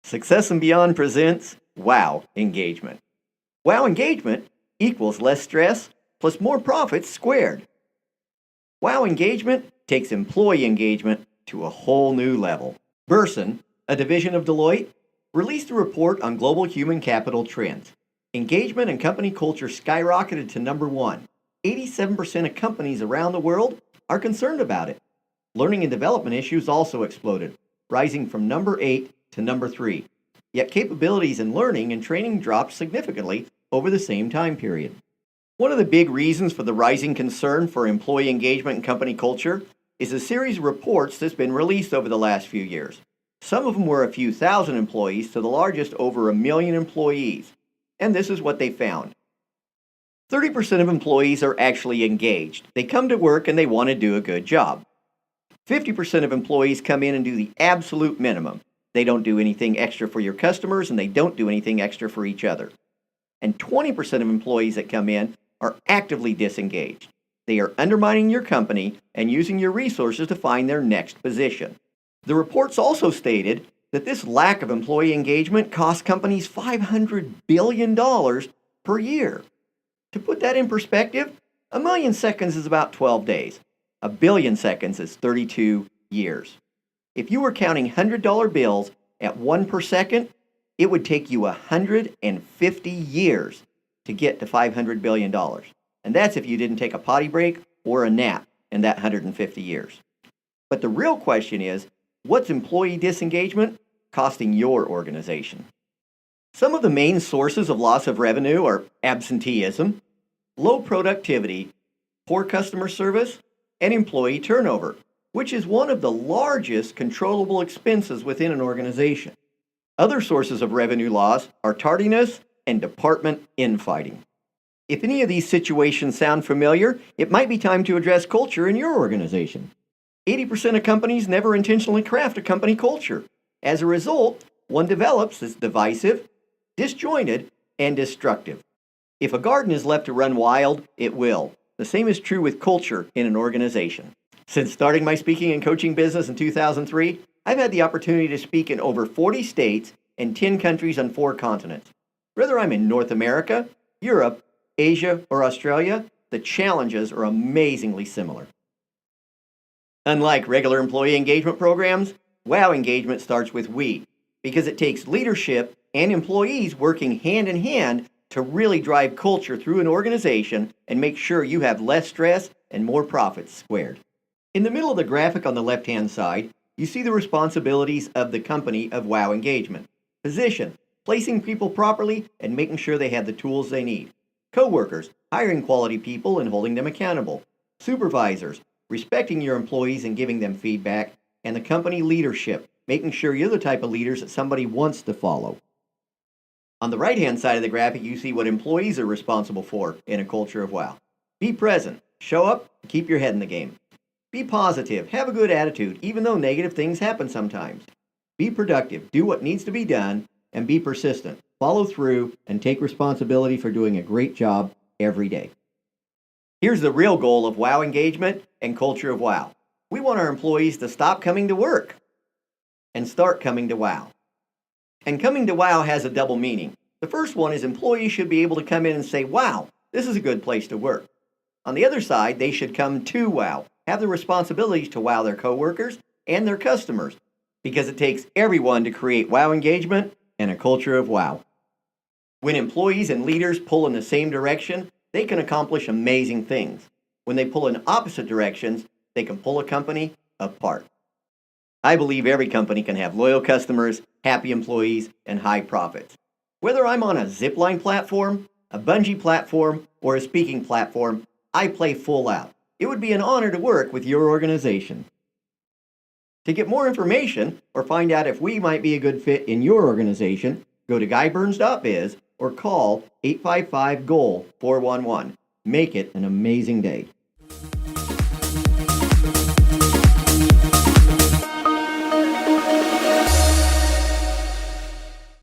Success and Beyond presents Wow Engagement. Wow Engagement equals less stress plus more profits squared. Wow Engagement takes employee engagement to a whole new level. Burson, a division of Deloitte, released a report on global human capital trends. Engagement and company culture skyrocketed to number one. 87% of companies around the world are concerned about it. Learning and development issues also exploded, rising from number 8 to number 3. Yet capabilities in learning and training dropped significantly over the same time period. One of the big reasons for the rising concern for employee engagement and company culture is a series of reports that's been released over the last few years. Some of them were a few thousand employees to the largest over 1 million employees. And this is what they found. 30% of employees are actually engaged. They come to work and they want to do a good job. 50% of employees come in and do the absolute minimum. They don't do anything extra for your customers and they don't do anything extra for each other. And 20% of employees that come in are actively disengaged. They are undermining your company and using your resources to find their next position. The reports also stated that this lack of employee engagement costs companies $500 billion per year. To put that in perspective, 1 million seconds is about 12 days. 1 billion seconds is 32 years. If you were counting $100 bills at 1 per second, it would take you 150 years to get to $500 billion. And that's if you didn't take a potty break or a nap in that 150 years. But the real question is, what's employee disengagement costing your organization? Some of the main sources of loss of revenue are absenteeism, low productivity, poor customer service, and employee turnover, which is one of the largest controllable expenses within an organization. Other sources of revenue loss are tardiness and department infighting. If any of these situations sound familiar, it might be time to address culture in your organization. 80% of companies never intentionally craft a company culture. As a result, one develops that's divisive, disjointed, and destructive. If a garden is left to run wild, it will. The same is true with culture in an organization. Since starting my speaking and coaching business in 2003, I've had the opportunity to speak in over 40 states and 10 countries on 4 continents. Whether I'm in North America, Europe, Asia, or Australia, the challenges are amazingly similar. Unlike regular employee engagement programs, WOW engagement starts with we, because it takes leadership and employees working hand in hand to really drive culture through an organization and make sure you have less stress and more profits squared. In the middle of the graphic on the left-hand side, you see the responsibilities of the company of WOW engagement. Position, placing people properly and making sure they have the tools they need. Coworkers, hiring quality people and holding them accountable. Supervisors, respecting your employees and giving them feedback. And the company leadership, making sure you're the type of leaders that somebody wants to follow. On the right-hand side of the graphic, you see what employees are responsible for in a culture of WOW. Be present, show up, keep your head in the game. Be positive, have a good attitude, even though negative things happen sometimes. Be productive, do what needs to be done, and be persistent. Follow through and take responsibility for doing a great job every day. Here's the real goal of WOW engagement and culture of WOW. We want our employees to stop coming to work and start coming to WOW. And coming to WOW has a double meaning. The first one is employees should be able to come in and say, wow, this is a good place to work. On the other side, they should come to WOW, have the responsibilities to wow their coworkers and their customers, because it takes everyone to create WOW engagement and a culture of WOW. When employees and leaders pull in the same direction, they can accomplish amazing things. When they pull in opposite directions, they can pull a company apart. I believe every company can have loyal customers, happy employees, and high profits. Whether I'm on a zipline platform, a bungee platform, or a speaking platform, I play full out. It would be an honor to work with your organization. To get more information or find out if we might be a good fit in your organization, go to guyburns.biz or call 855-GOAL-411. Make it an amazing day.